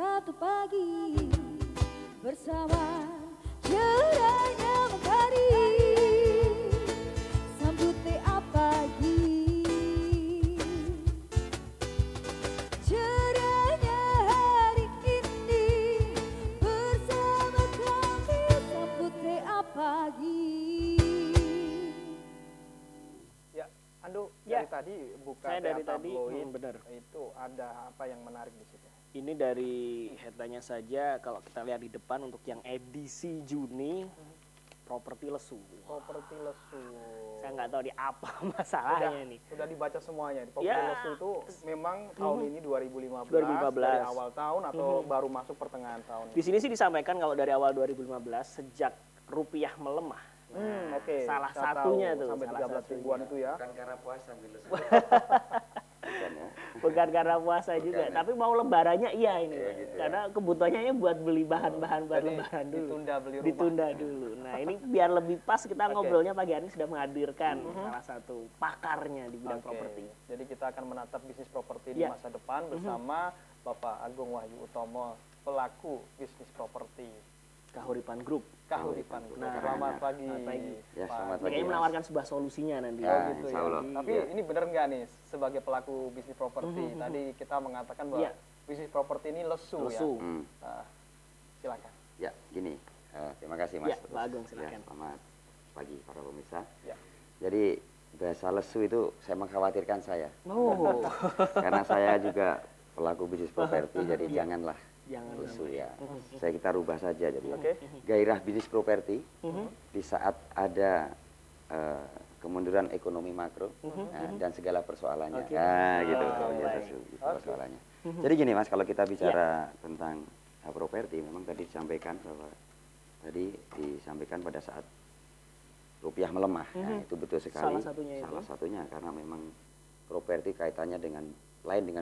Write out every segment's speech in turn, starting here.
satu pagi bersama cerahnya mentari sambut TA pagi. Cerahnya hari ini bersama kami sambut TA pagi. Ya, Ando Ya. dari tadi buka Saya dari TA tadi, tabloid, benar. itu ada apa yang menarik di situ? Ini dari headline-nya saja, kalau kita lihat di depan untuk yang edisi Juni, properti lesu. Properti lesu. Saya nggak tahu di apa masalahnya nih. Sudah dibaca semuanya. Properti Ya. lesu itu memang tahun ini 2015, 2015. dari awal tahun atau baru masuk pertengahan tahun. Di sini sih disampaikan kalau dari awal 2015 sejak rupiah melemah. Oke. Salah Saya satunya tahu, tuh, sampai salah 13 ribuan satunya. itu ya. Bukan karena puasa ambil lesu. Bukan ya. Bukan karena puasa juga, ya. tapi mau lebarannya iya ini. Iya, gitu ya. Karena kebutuhannya ya buat beli bahan-bahan buat Jadi lebaran dulu. ditunda beli rumah. Ditunda dulu. Nah ini biar lebih pas kita Oke. ngobrolnya pagi hari ini sudah menghadirkan salah satu pakarnya di bidang Oke. properti. Jadi kita akan menatap bisnis properti Ya. di masa depan bersama Bapak Agung Wahyu Utomo, pelaku bisnis properti Kahuripan Group. Kahuripan. Nah, selamat pagi. selamat pagi. Ya, Pak. selamat Ini pagi, kayaknya Mas. menawarkan sebuah solusinya nanti. Ya, Gitu insya ya. Allah. Tapi Iya. ini benar nggak nih sebagai pelaku bisnis properti? Tadi kita mengatakan bahwa Iya. bisnis properti ini lesu, Lesu. ya. Nah, silakan. Ya, gini. Terima kasih Mas. Ya, Pak Agung, silakan. Ya, selamat pagi para pemirsa. Ya. Jadi bahasa lesu itu saya mengkhawatirkan saya. Oh, Karena saya juga pelaku bisnis properti, jadi janganlah jangan lesu ya. Saya kita rubah saja jadi. Oke. Gairah bisnis properti di saat ada kemunduran ekonomi makro dan segala persoalannya. Oke. Nah, gitu. Oh, Ya, baik. lesu, gitu persoalannya. Jadi gini Mas, kalau kita bicara tentang properti, memang tadi disampaikan bahwa pada saat rupiah melemah. Nah, itu betul sekali. Salah satunya itu. Salah satunya karena memang properti kaitannya dengan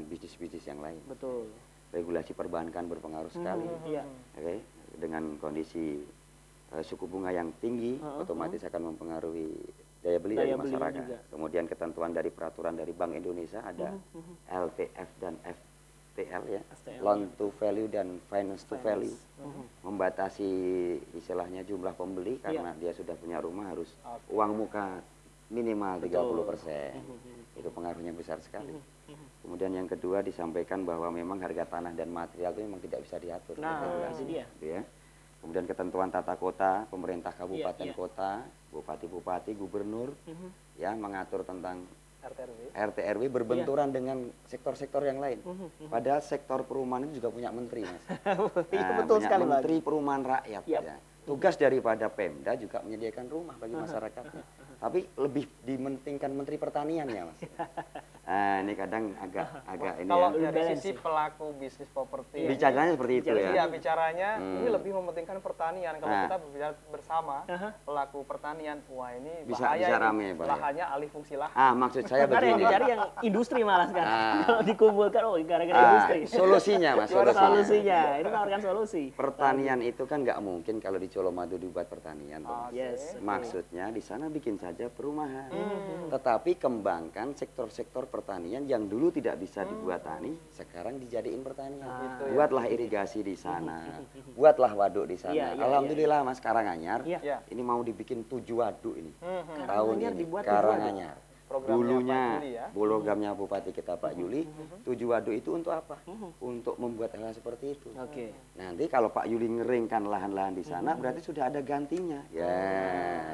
bisnis-bisnis yang lain. betul. Regulasi perbankan berpengaruh sekali. Iya. Oke, dengan kondisi suku bunga yang tinggi, otomatis akan mempengaruhi daya beli dari Daya belinya masyarakat. juga. Kemudian ketentuan dari peraturan dari Bank Indonesia ada LTF dan FTL ya, STL. loan to value dan finance to value, membatasi istilahnya jumlah pembeli karena dia sudah punya rumah harus uang muka minimal 30%. Itu pengaruhnya besar sekali. Kemudian yang kedua disampaikan bahwa memang harga tanah dan material itu memang tidak bisa diatur. Nah, regulasi, itu dia. gitu ya. Kemudian ketentuan tata kota, pemerintah kabupaten Iya. kota, bupati-bupati, gubernur, ya mengatur tentang RTRW. RT RW berbenturan dengan sektor-sektor yang lain. Padahal sektor perumahan itu juga punya menteri, Mas. Iya, betul punya sekali, Pak. Menteri Perumahan Rakyat. Yap. Ya. Tugas daripada Pemda juga menyediakan rumah bagi masyarakatnya. Tapi lebih dimentingkan Menteri Pertanian ya, Mas. Nah, ini kadang agak ini Kalau ya. dari sisi pelaku bisnis properti, Bicaranya seperti itu ya. iya bicaranya ini lebih mementingkan pertanian. Kalau Nah. kita berbicara bersama pelaku pertanian, wah ini Bisa bahaya ini. rame, bahaya. Lahannya alih fungsi lahan. Maksud saya Karena yang begini. dicari yang industri malah sekarang. Ah. Kalau dikumpulkan, oh gara-gara industri. Solusinya, Mas. Gimana Solusinya. solusinya? Ini menawarkan solusi. Pertanian itu kan nggak mungkin kalau di Colomadu dibuat pertanian. Toh. Yes. Maksudnya di sana bikin saja perumahan. Tetapi kembangkan sektor-sektor pertanian yang dulu tidak bisa dibuat tani, sekarang dijadiin pertanian. Gitu ya. Buatlah irigasi di sana, buatlah waduk di sana. Iya, iya, Alhamdulillah Mas Karanganyar, Iya. Ya. ini mau dibikin 7 waduk ini. Tahun Karanganyar ini dibuat 7 Karanganyar. Programnya Dulunya Pak Yuli ya. programnya Bupati kita Pak Yuli, 7 waduk itu untuk apa? Untuk membuat hal seperti itu. Oke. Nanti kalau Pak Yuli ngeringkan lahan-lahan di sana, berarti sudah ada gantinya. Ya,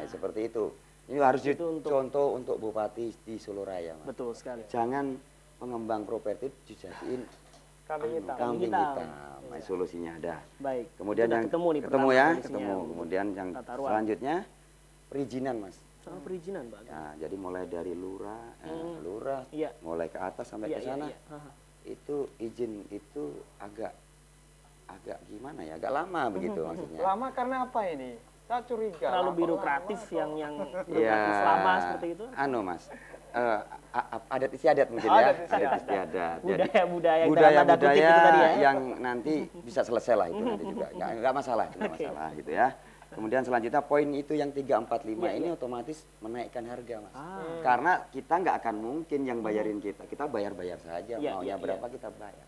seperti itu. Ini harus Itu untuk- contoh untuk bupati di Solo Raya, Mas. Betul sekali. Jangan pengembang properti dijadiin Kambing hitam. kambing hitam. hitam. Nah, solusinya ada. Baik. Kemudian Sudah yang ketemu nih ketemu pertama ya, solusinya ketemu. untuk Kemudian yang tata ruang. selanjutnya perizinan, Mas. Soal perizinan, Pak. Nah, jadi mulai dari lurah, Iya. mulai ke atas sampai Iya, ke iya, sana. iya. Haha. Itu izin itu agak gimana ya? Agak lama begitu maksudnya. Lama karena apa ini? Saya curiga. Terlalu Kok birokratif lama, kok? yang Ya, birokratis lama seperti itu. Anu Mas, adat istiadat mungkin ya. Adat istiadat. Adat istiadat. Jadi, Budaya-budaya yang dalam tanda kutip budaya itu tadi ya. yang nanti bisa selesai lah itu nanti juga. Nggak masalah, itu nggak masalah gitu ya. Kemudian selanjutnya poin itu yang 3, 4, 5 ini otomatis menaikkan harga Mas. Karena kita nggak akan mungkin yang bayarin kita bayar-bayar saja, Iya, maunya iya, berapa kita bayar.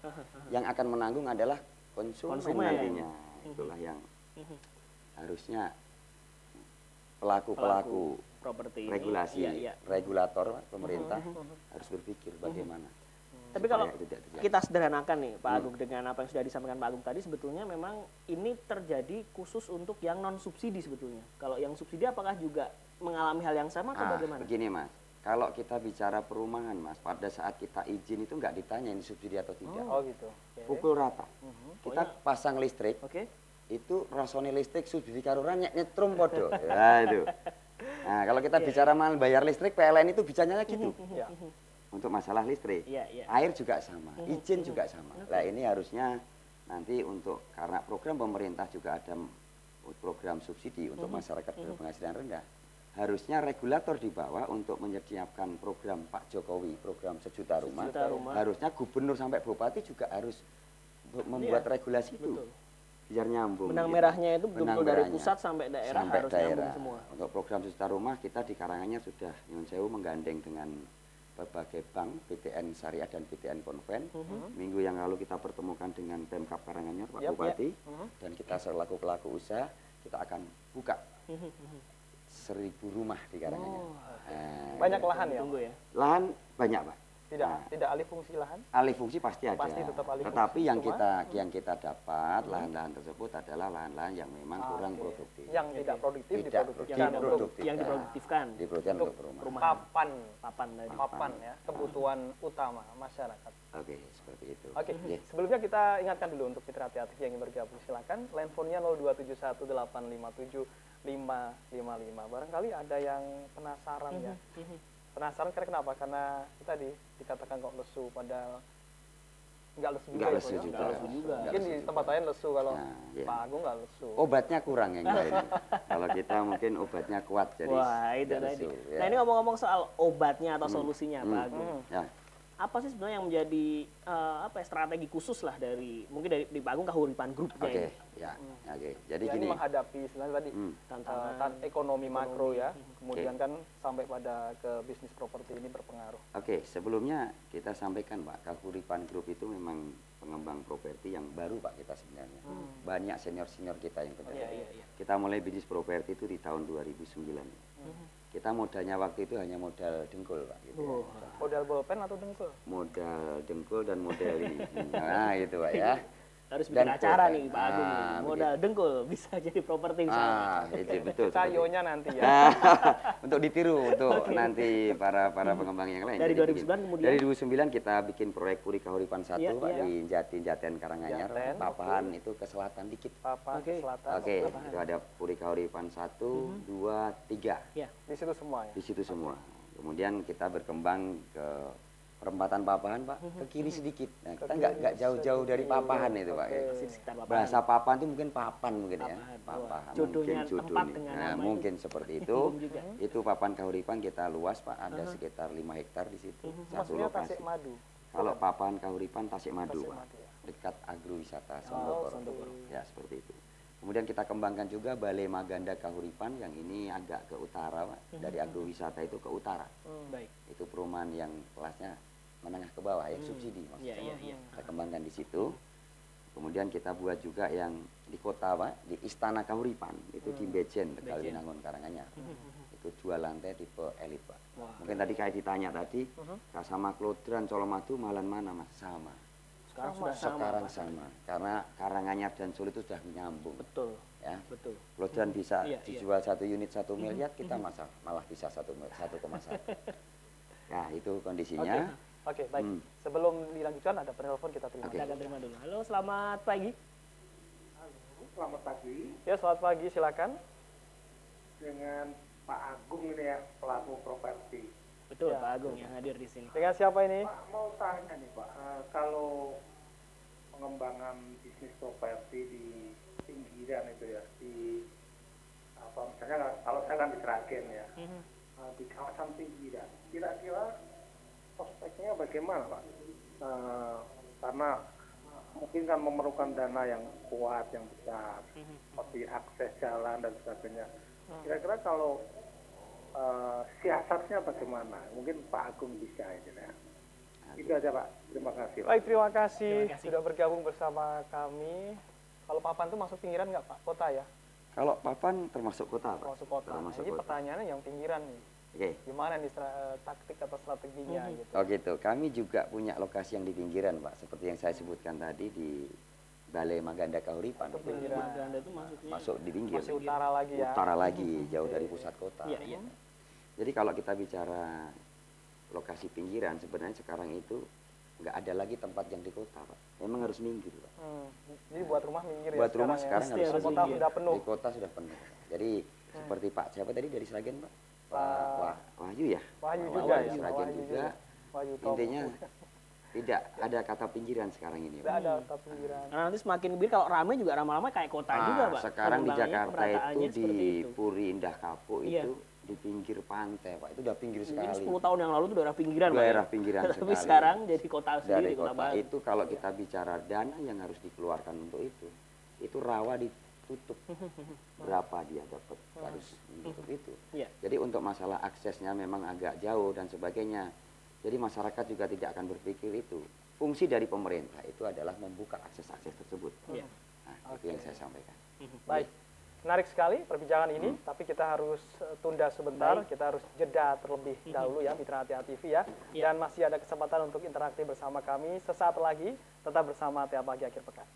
Yang akan menanggung adalah konsumen Konsumen. nantinya. Itulah yang harusnya pelaku-pelaku properti ini. regulasi, Iya, iya. regulator pemerintah harus berpikir bagaimana. Tapi kalau supaya itu tidak terjadi. kita sederhanakan nih Pak Agung dengan apa yang sudah disampaikan Pak Agung tadi, sebetulnya memang ini terjadi khusus untuk yang non subsidi sebetulnya. Kalau yang subsidi apakah juga mengalami hal yang sama atau bagaimana? Begini Mas, kalau kita bicara perumahan Mas, pada saat kita izin itu nggak ditanya ini subsidi atau tidak. Oh gitu. Oke. Pukul rata. Kita Oh, iya. pasang listrik, Oke. itu rasoni listrik subsidi karuran nyetrum podo. Ya itu. Nah, kalau kita bicara mal bayar listrik PLN itu bicaranya gitu. Ya. Untuk masalah listrik. Iya, iya. Air juga sama, izin juga sama. Nah, ini harusnya nanti untuk karena program pemerintah juga ada program subsidi untuk masyarakat berpenghasilan rendah. Harusnya regulator di bawah untuk menyiapkan program Pak Jokowi, program sejuta rumah. Sejuta rumah. Harusnya gubernur sampai bupati juga harus membuat regulasi itu. betul. Biar nyambung. Benang gitu. merahnya itu Benang betul-betul dari merahnya. pusat sampai daerah Sampai harus daerah. nyambung semua. Untuk program sejuta rumah kita di Karanganyar sudah Nyun Sewu menggandeng dengan berbagai bank, BTN Syariah dan BTN Konven. Minggu yang lalu kita pertemukan dengan Pemkab Karanganyar, Pak Yap, Bupati, dan kita selaku pelaku usaha kita akan buka 1.000 rumah di Karanganyar. Nah, Banyak lahan ya. Tunggu ya. lahan banyak Pak. Tidak tidak alih fungsi lahan. Alih fungsi pasti ada. Pasti tetap alih Tetapi fungsi, yang cuma- yang kita dapat lahan-lahan tersebut adalah lahan-lahan yang memang kurang Oke. produktif. Yang tidak produktif Tidak diproduktifkan Yang, untuk produktif. yang diproduktifkan. Diperlukan Untuk untuk perumahan. Perumahan. papan Papan tadi. papan ya kebutuhan utama masyarakat. Oke, seperti itu. Oke, Ya. sebelumnya kita ingatkan dulu untuk mitra hati-hati yang ingin bergabung silakan. Line phone-nya 02718575555. Barangkali ada yang penasaran ya. Penasaran karena kenapa? Karena tadi dikatakan kok lesu padahal nggak lesu juga. Nggak ya, lesu Pak, ya? juga. Nggak lesu juga. Nggak Mungkin lesu di juga. tempat lain lesu kalau Nah, iya. Pak Agung nggak lesu. Obatnya kurang yang lain. Kalau kita mungkin obatnya kuat jadi Wah, itu nggak tadi. lesu, ya. Nah, ini ngomong-ngomong soal obatnya atau solusinya Pak Agung. Ya. Apa sih sebenarnya yang menjadi apa ya, strategi khusus lah dari mungkin dari di Pak Agung Kahuripan Grupnya Oke, ini? ya. Oke. Jadi Ya, gini. ini menghadapi sebenarnya tadi Tantangan. ekonomi makro ya, kemudian kan sampai pada ke bisnis properti ini berpengaruh. Oke, sebelumnya kita sampaikan Pak, Kahuripan Group itu memang pengembang properti yang baru Pak kita sebenarnya. Banyak senior-senior kita yang bekerja. Iya, iya, iya. Kita mulai bisnis properti itu di tahun 2009. Kita modalnya waktu itu hanya modal dengkul Pak. Gitu ya. Modal bolpen atau dengkul? Modal dengkul dan modal ini. Nah itu Pak ya. Harus bikin Dan acara pulpen. nih Pak Agung. nih. Ah, Modal dengkul bisa jadi properti misalnya. Itu betul. Cayonya nanti ya. Untuk ditiru untuk nanti para pengembang yang lain. Dari Jadi 2009 kemudian? Dari 2009 kita bikin proyek Puri Kahuripan 1 Iya, Pak iya. di Jaten Karanganyar, Jaten, Papahan itu ke selatan dikit. Papan Oke. selatan. Oke, itu ada Puri Kahuripan 1, 2, 3 Ya. Di situ semua ya. di situ semua. Kemudian kita berkembang ke perempatan Papahan Pak, ke kiri sedikit. Nah, kita nggak jauh-jauh dari Papahan itu Pak. ya. Masih di sekitar Papan. Bahasa Papan itu mungkin papan mungkin ya. Papan. Papahan Jodohnya mungkin tempat nih. dengan Nah, nama itu. mungkin seperti itu. Juga. Itu Papan Kahuripan kita luas Pak, ada sekitar 5 hektar di situ. Satu Maksudnya lokasi. Tasik Madu. Kalau Papan Kahuripan Tasikmadu Tasik Pak. Madu ya. Dekat agrowisata Oh, Sondokoro. Ya, seperti itu. Kemudian kita kembangkan juga Balai Maganda Kahuripan yang ini agak ke utara Pak. Dari agrowisata itu ke utara. Baik. Itu perumahan yang kelasnya menengah ke bawah ya, subsidi maksudnya. Iya, iya, iya. Kita kembangkan di situ. Kemudian kita buat juga yang di kota Pak, di Istana Kahuripan, itu di Bejen, Tegalinangon Karanganyar. Itu 2 lantai tipe elit Pak. Wah. Mungkin tadi kayak ditanya tadi, sama Klodran, Colomadu, Malan mana Mas? Sama. Sekarang sudah sama. Sekarang sama. Karena Karanganyar dan Solo itu sudah menyambung. Betul. Ya. Betul. Klodran bisa Iya, dijual 1 unit 1 miliar, kita malah bisa 1,1. Nah, itu kondisinya. Oke, baik. Sebelum dilanjutkan ada penelpon kita terima. Oke. Kita akan terima dulu. Halo, selamat pagi. Selamat pagi, Ya, selamat pagi, silakan. dengan Pak Agung ini ya, pelaku properti. Betul, Ya. Pak Agung yang hadir di sini. Dengan siapa ini? Pak, mau tanya nih Pak, kalau pengembangan bisnis properti di pinggiran itu ya, di apa misalnya kalau saya kan di Sragen ya, di kawasan pinggiran, kira-kira prospeknya bagaimana Pak? Karena mungkin kan memerlukan dana yang kuat, yang besar, seperti akses jalan dan sebagainya. Kira-kira kalau siasatnya bagaimana? Mungkin Pak Agung bisa itu ya. Itu aja Pak. Terima kasih. Baik, terima kasih, Terima kasih. sudah bergabung bersama kami. Kalau Papan tuh masuk pinggiran nggak Pak? Kota ya? Kalau Papan termasuk kota, Pak. Masuk kota. Nah, Termasuk ini kota. pertanyaannya yang pinggiran nih. Oke. Gimana nih taktik atau strateginya gitu? Oh gitu. Kami juga punya lokasi yang di pinggiran, Pak. Seperti yang saya sebutkan tadi di Balai Maganda Kahuripan. Untuk pinggiran. Maganda itu maksudnya Masuk di pinggir. Masih utara lagi ya? Utara lagi, jauh dari pusat kota. Iya, iya. Jadi kalau kita bicara lokasi pinggiran, sebenarnya sekarang itu nggak ada lagi tempat yang di kota, Pak. Memang harus minggir, Pak. Jadi buat rumah minggir ya Buat rumah sekarang Pasti harus harus kota minggir. sudah penuh. Di kota sudah penuh. Jadi seperti Pak siapa tadi dari Sragen, Pak? Pak Wahyu ya? Wahyu Pak juga Wahyu ya, Sragen Wahyu juga. Wahyu Tom. Intinya tidak ada kata pinggiran sekarang ini, Tidak Pak. ada kota pinggiran. Karena nanti semakin kebir kalau rame juga lama-lama kayak kota juga, Pak. Sekarang di Pengembangannya, Jakarta itu pemerataan-nya di seperti itu. Puri Indah Kapuk Iya. itu di pinggir pantai, Pak. Itu udah pinggir Mungkin sekali. 10 tahun yang lalu itu daerah pinggiran, Pak. Daerah ya. pinggiran Tapi sekali. sekarang jadi kota sendiri, Dari kota kota baru. itu kalau kita bicara dana yang harus dikeluarkan untuk itu rawa ditutup. Berapa dia dapat harus untuk itu. Iya. Jadi untuk masalah aksesnya memang agak jauh dan sebagainya. Jadi masyarakat juga tidak akan berpikir itu. Fungsi dari pemerintah itu adalah membuka akses-akses tersebut. Iya. Nah, itu yang saya sampaikan. Baik, menarik sekali perbincangan ini, tapi kita harus tunda sebentar, kita harus jeda terlebih dahulu ya, Mitra Tia TV ya. Ya. Dan masih ada kesempatan untuk interaksi bersama kami sesaat lagi, tetap bersama Tia Pagi Akhir Pekan.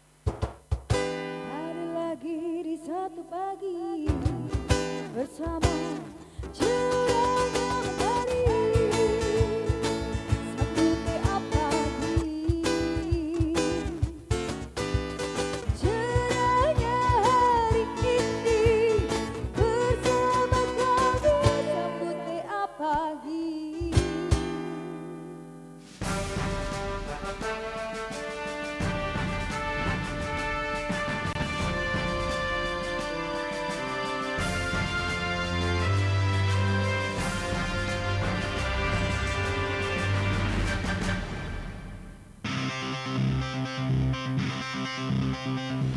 Hari lagi di satu pagi bersama cerahnya matahari. Sambut Tia Pagi. Cerahnya hari ini bersama kami. Sambut Tia Pagi.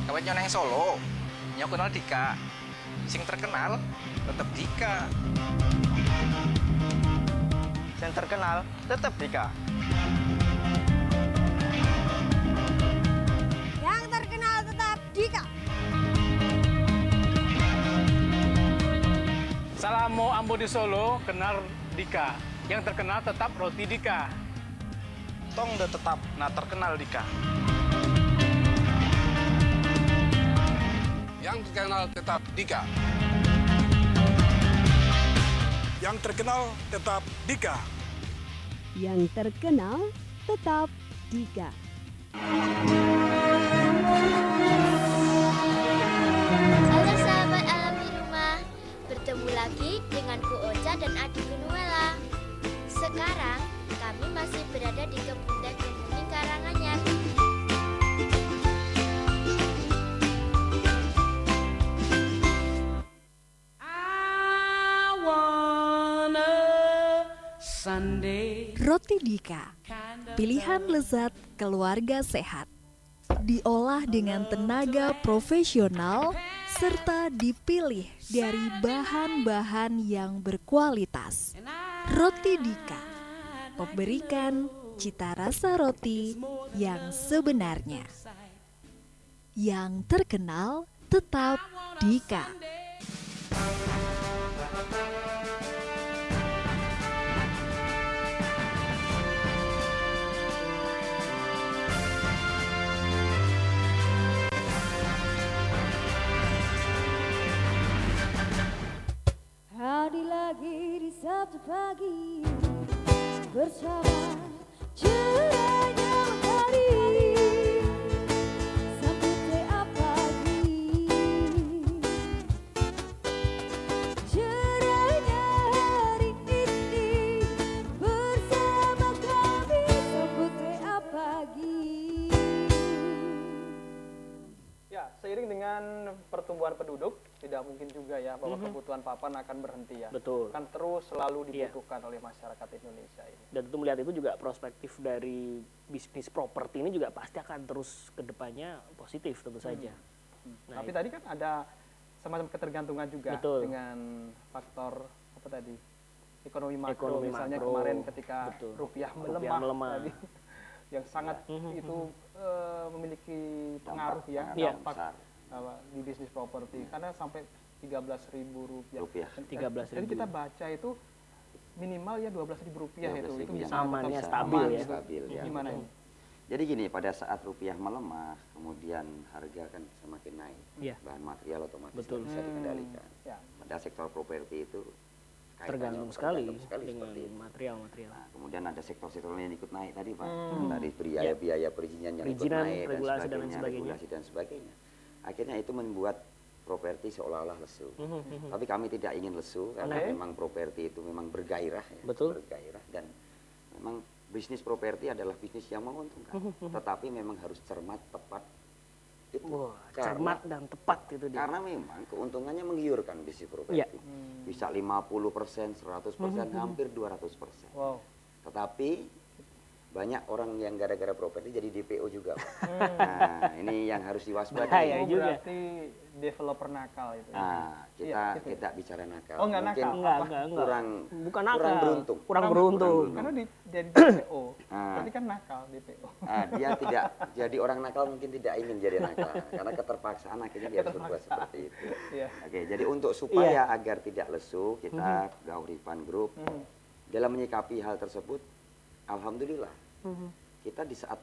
Kawet nang Solo, nyo kenal Dika. Sing terkenal tetep Dika. Yang terkenal tetep Dika. Yang terkenal tetap Dika. Salamo Ambo di Solo, kenal Dika. Yang terkenal tetap roti Dika. Tong udah tetap nah terkenal Dika. Yang terkenal tetap Dika. Yang terkenal tetap Dika. Yang terkenal tetap Dika. Halo sahabat alam di rumah, bertemu lagi dengan Ku Ocha dan adik Nuela. Sekarang kami masih berada di Kebun Teh Kemuning Karanganyar. Roti Dika, pilihan lezat keluarga sehat. Diolah dengan tenaga profesional serta dipilih dari bahan-bahan yang berkualitas. Roti Dika memberikan cita rasa roti yang sebenarnya. Yang terkenal tetap Dika. Hari lagi di Sabtu pagi bersama cerahnya matahari. Sambut Tia Pagi. Cerahnya hari ini bersama kami. Sambut Tia Pagi. Ya, seiring dengan pertumbuhan penduduk, tidak mungkin juga ya bahwa kebutuhan papan akan berhenti ya. Betul. Akan terus selalu dibutuhkan oleh masyarakat Indonesia ini. Dan tentu melihat itu juga perspektif dari bisnis properti ini juga pasti akan terus ke depannya positif tentu saja. Nah, Tapi tadi kan ada semacam ketergantungan juga Betul. dengan faktor apa tadi? ekonomi makro, Ekonomi misalnya makro. kemarin ketika Betul. rupiah Rupiah melemah. tadi, yang sangat itu memiliki pengaruh ya, Iya. dampak di bisnis properti karena sampai 13.000 rupiah. 13.000. Jadi kita baca itu minimal ya 12.000 rupiah itu 12.000 bisa amannya tetap stabil aman ya. gitu. Stabil, ya. Gimana ini? Jadi gini, pada saat rupiah melemah, kemudian harga kan semakin naik, Iya. bahan material otomatis Betul. bisa dikendalikan. Ya. Pada sektor properti itu kaitannya Tergantung sekali dengan seperti itu. material-material. Nah, kemudian ada sektor-sektor yang ikut naik tadi Pak, Hmm. dari biaya perizinan yang ikut Perizinan, naik regulasi dan lain sebagainya. regulasi dan sebagainya. Akhirnya itu membuat properti seolah-olah lesu. Tapi kami tidak ingin lesu karena Oke. memang properti itu memang bergairah, ya, Betul. bergairah dan memang bisnis properti adalah bisnis yang menguntungkan. Tetapi memang harus cermat, tepat. Itu. Wah, Karena- cermat dan tepat itu dia. Karena memang keuntungannya menggiurkan bisnis properti. Iya. Bisa 50%, 100%, hampir 200%. Wow. Tetapi banyak orang yang gara-gara properti jadi DPO juga. Pak. Nah, ini yang harus Bahaya diwaspadai. Oh, juga. berarti developer nakal itu. Nah, kita Iya, gitu. tidak bicara nakal. Oh, nggak Mungkin nakal. Enggak. kurang Bukan nakal. kurang beruntung. Kurang beruntung. Karena jadi DPO, Ah. berarti kan nakal DPO. Dia tidak jadi orang nakal, mungkin tidak ingin jadi nakal karena keterpaksaan akhirnya dia harus berbuat seperti itu. Iya. Oke, jadi untuk supaya agar tidak lesu, kita Gauripan Group dalam menyikapi hal tersebut, alhamdulillah kita di saat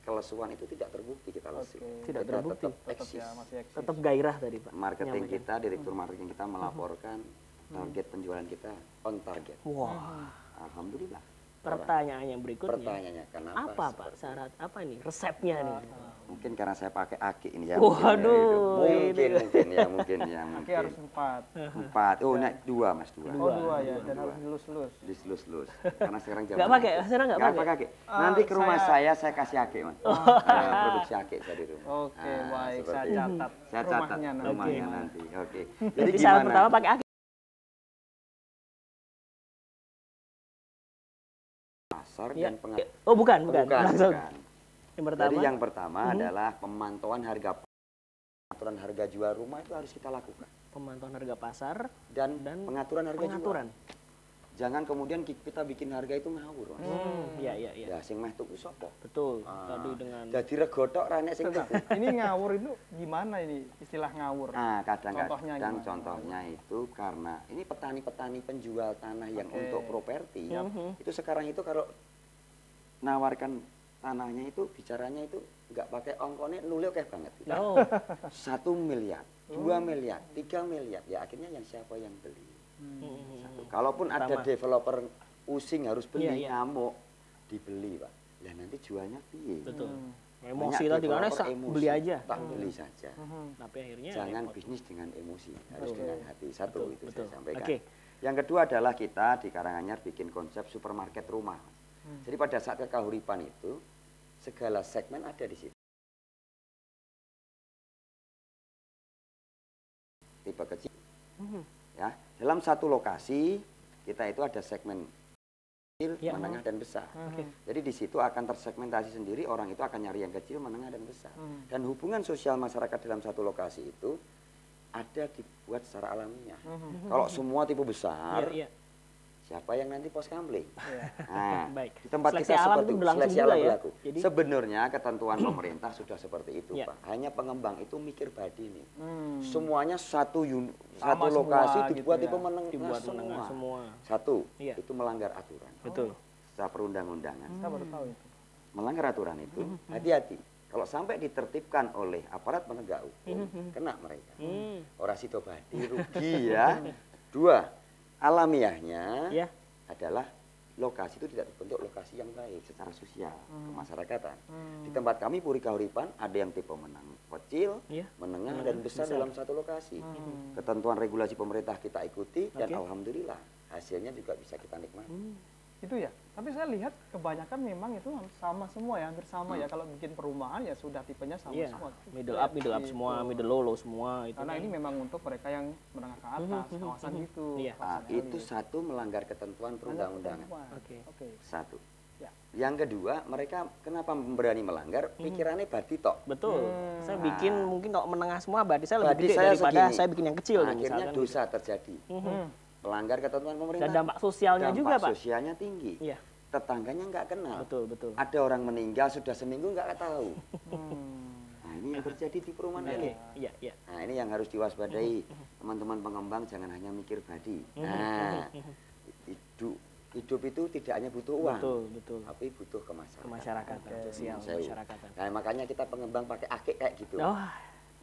kelesuan itu tidak terbukti kita lesu. Oke. Tidak Kita terbukti. tetap Tetap eksis. ya masih eksis. Tetap gairah tadi Pak. Marketing Nyamannya. kita, direktur marketing kita melaporkan target penjualan kita on target. Wah. Alhamdulillah. Pertanyaan yang berikutnya. Pertanyaannya kenapa? Apa Pak seperti syarat apa ini resepnya nih? Mungkin karena saya pakai aki ini ya. Waduh, Mungkin ya. Oke, harus 4. 4. Oh, naik 2 Mas, 2. Oh, 2 ya, dan harus dilus-lus. Diselus-lus. Karena sekarang zaman Nggak pakai, sekarang nggak pakai? aki. Nanti ke rumah saya kasih aki, Mas. Produksi aki saya di rumah. Oke, Ah, baik, seperti saya itu. catat. Saya catat Rumahnya nanti. rumahnya nanti. Oke. Jadi Jadi syarat gimana? pertama pakai aki. Pasar Ya. dan pengatur. Oh bukan. Langsung. Bukan. Yang pertama. Jadi yang pertama adalah pemantauan harga pengaturan harga jual rumah itu harus kita lakukan pemantauan harga pasar dan, dan pengaturan harga pengaturan. jual. Jangan kemudian kita bikin harga itu ngawur, Mas. Iya. Ya sing meh tuku sapa? Betul. Ah. Tadi dengan Jadi regotok ra nek sing tuku. Ini ngawur itu gimana ini istilah ngawur? Nah, Contohnya kadang-kadang gimana? contohnya itu karena ini petani-petani penjual tanah yang Oke. untuk properti itu sekarang itu kalau nawarkan tanahnya itu bicaranya itu nggak pakai ongkosnya nulnya oke banget. Oh, 1 miliar, 2 miliar, 3 miliar, ya akhirnya yang siapa yang beli? Satu. Kalaupun ada Pertama. developer using harus beli Iya. ngamuk, dibeli Pak. Ya nanti jualnya piye? betul. Banyak Emosi tadi karena developer emosi, beli aja. tak beli saja. Tapi akhirnya Jangan repot. bisnis dengan emosi, harus Betul. dengan hati. Satu Betul, itu betul. saya sampaikan. Oke. Yang kedua adalah kita di Karanganyar bikin konsep supermarket rumah. Jadi pada saat ke Kahuripan itu segala segmen ada di situ. Tipe kecil. Ya, dalam satu lokasi kita itu ada segmen kecil, Ya. menengah dan besar. Jadi di situ akan tersegmentasi sendiri, orang itu akan nyari yang kecil, menengah dan besar. Dan hubungan sosial masyarakat dalam satu lokasi itu ada dibuat secara alamiah. Kalau semua tipe besar, Iya. siapa yang nanti pos kamling? Nah, Baik. di tempat Seleksi kita alam seperti itu itu, berlangsung seleksi juga alam ya? berlaku. Jadi- Sebenarnya ketentuan pemerintah sudah seperti itu, Iya. Pak. Hanya pengembang itu mikir badi nih. Hmm. Semuanya satu Sama lokasi semua dibuat gitu tipe ya. menengah Dibuat semua. menengah semua. Satu, Iya. itu melanggar aturan. Betul. Secara perundang-undangan. Saya baru tahu itu. Melanggar aturan itu, hati-hati. Kalau sampai ditertibkan oleh aparat penegak hukum, kena mereka. Orang situ badi rugi ya. Dua, alamiahnya Ya. adalah lokasi itu tidak terbentuk lokasi yang baik secara sosial kemasyarakatan. Di tempat kami Puri Kahuripan ada yang tipe kecil, Iya. menengah dan besar dalam satu lokasi. Ketentuan regulasi pemerintah kita ikuti dan Oke. alhamdulillah hasilnya juga bisa kita nikmati. Itu ya. Tapi saya lihat kebanyakan memang itu sama semua ya, hampir sama ya. Kalau bikin perumahan ya sudah tipenya sama Iya. semua. Middle up Gitu. semua, middle low semua itu. Karena kan. ini memang untuk mereka yang menengah ke atas, kawasan gitu. Iya. Nah, kawasan itu elit. satu melanggar ketentuan perundang-undangan. Oke. Oke. Satu. Ya. Yang kedua, mereka kenapa berani melanggar? Pikirannya badi tok. Betul. Saya bikin mungkin kalau menengah semua berarti saya lebih Badi gede saya daripada segini. saya bikin yang kecil nih, Akhirnya misalkan dosa terjadi. pelanggar ketentuan pemerintah. Dan dampak sosialnya juga, Pak. Dampak sosialnya tinggi. Iya. Tetangganya nggak kenal. Betul. Ada orang meninggal sudah seminggu nggak tahu. Nah, ini yang terjadi di perumahan elit. Iya. Nah, ini yang harus diwaspadai teman-teman pengembang, jangan hanya mikir badi. Nah, hidup itu tidak hanya butuh uang, betul. tapi butuh ke masyarakat. Sosial kemasyarakatan. Nah, makanya kita pengembang pakai akik kayak gitu. Oh.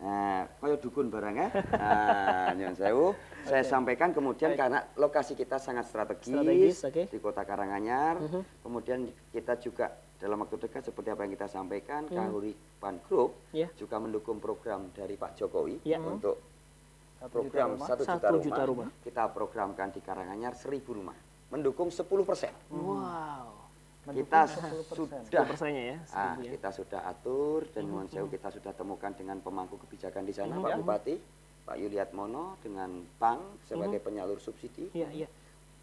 Nah, kaya dukun barang ya. Nah, nyuwun sewu, saya sampaikan kemudian karena lokasi kita sangat strategis di Kota Karanganyar. Kemudian kita juga dalam waktu dekat seperti apa yang kita sampaikan, Kahuripan Group juga mendukung program dari Pak Jokowi untuk program 1 juta rumah. Kita programkan di Karanganyar 1000 rumah. Mendukung 10%. Wow. Kita sudah kita sudah atur dan nuwun sewu kita sudah temukan dengan pemangku kebijakan di sana, Pak Bupati, Pak Yuliatmono dengan Bank sebagai penyalur subsidi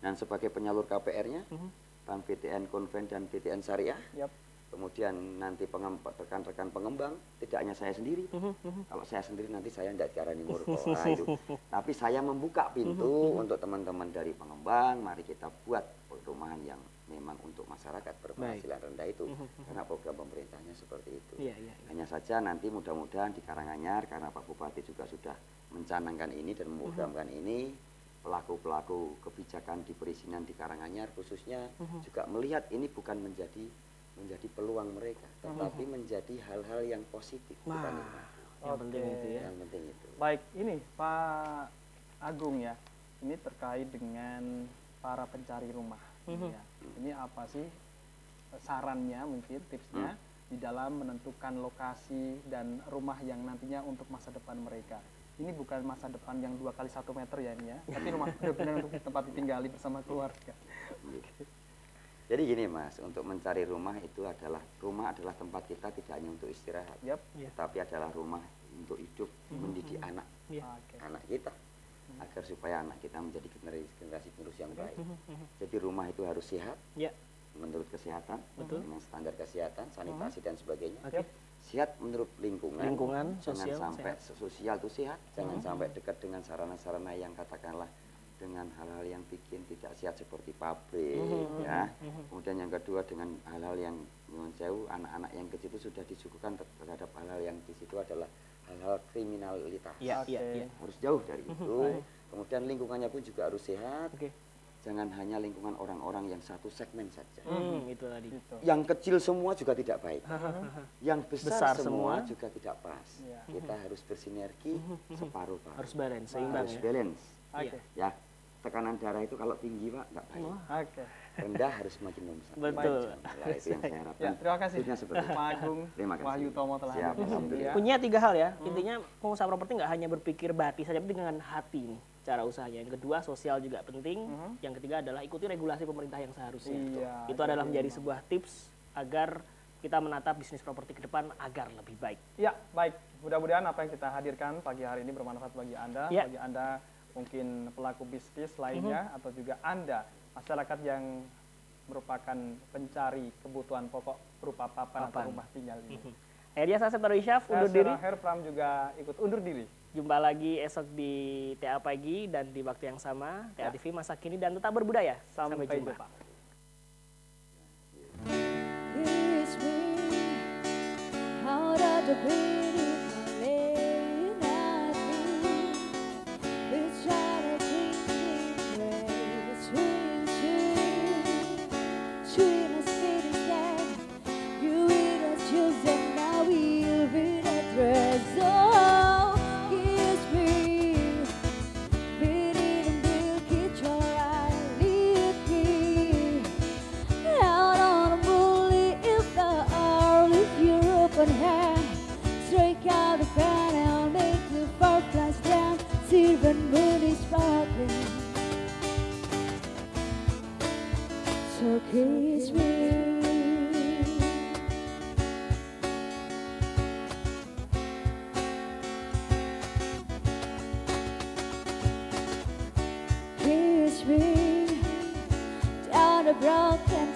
dan sebagai penyalur KPR-nya, Bank BTN Konven dan BTN Syariah. Kemudian nanti rekan-rekan pengembang, tidak hanya saya sendiri. Kalau saya sendiri nanti saya tidak diarani murko. Itu. Tapi saya membuka pintu untuk teman-teman dari pengembang, mari kita buat perumahan yang memang untuk masyarakat berpenghasilan rendah itu. Karena program pemerintahnya seperti itu. Hanya saja nanti mudah-mudahan di Karanganyar, karena Pak Bupati juga sudah mencanangkan ini dan memprogramkan ini, pelaku-pelaku kebijakan di perizinan di Karanganyar khususnya juga melihat ini bukan menjadi peluang mereka, tetapi menjadi hal-hal yang positif. Yang penting itu ya. Yang penting itu. Baik, ini Pak Agung ya, ini terkait dengan para pencari rumah. Ya. Ini apa sih sarannya mungkin tipsnya di dalam menentukan lokasi dan rumah yang nantinya untuk masa depan mereka. Ini bukan masa depan yang 2 kali 1 meter ya ini ya, tapi rumah benar-benar untuk tempat ditinggali bersama keluarga. Jadi gini Mas, untuk mencari rumah itu adalah tempat kita tidak hanya untuk istirahat, tapi adalah rumah untuk hidup, mendidik anak kita, agar supaya anak kita menjadi generasi penerus yang baik. Jadi rumah itu harus sehat, menurut kesehatan, dengan standar kesehatan, sanitasi dan sebagainya. Sehat menurut lingkungan sosial, jangan sampai sosial itu sehat, jangan sampai dekat dengan sarana-sarana yang katakanlah dengan hal-hal yang bikin tidak sehat seperti pabrik, ya. Kemudian yang kedua dengan hal-hal yang nyuwun sewu, anak-anak yang kecil itu sudah disuguhkan terhadap hal-hal yang di situ adalah hal-hal kriminalitas. Harus jauh dari itu. Kemudian lingkungannya pun juga harus sehat. Jangan hanya lingkungan orang-orang yang satu segmen saja. Itu tadi. Yang kecil semua juga tidak baik. Yang besar semua juga tidak pas. Kita harus bersinergi separuh-paruh. Harus balance, seimbang harus balance. Ya, tekanan darah itu kalau tinggi Pak nggak baik. Rendah harus semakin membesar. Betul. Nah, itu yang saya harapkan. Terima kasih Pak Agung Wahyu Tomo telah hadir. Punya 3 hal ya. Intinya pengusaha properti nggak hanya berpikir bati saja, tapi dengan hati nih cara usahanya. Yang kedua sosial juga penting. Yang ketiga adalah ikuti regulasi pemerintah yang seharusnya. Itu adalah menjadi sebuah tips agar kita menatap bisnis properti ke depan agar lebih baik. Ya, baik. Mudah-mudahan apa yang kita hadirkan pagi hari ini bermanfaat bagi Anda, bagi Anda mungkin pelaku bisnis lainnya atau juga Anda masyarakat yang merupakan pencari kebutuhan pokok berupa papan atau rumah tinggal ini. Akhirnya saya Septar Isyaf undur diri. Herpram juga ikut undur diri. Jumpa lagi esok di TA Pagi dan di waktu yang sama, TA TV masa kini dan tetap berbudaya. Sampai jumpa. So kiss me. Kiss me down the broken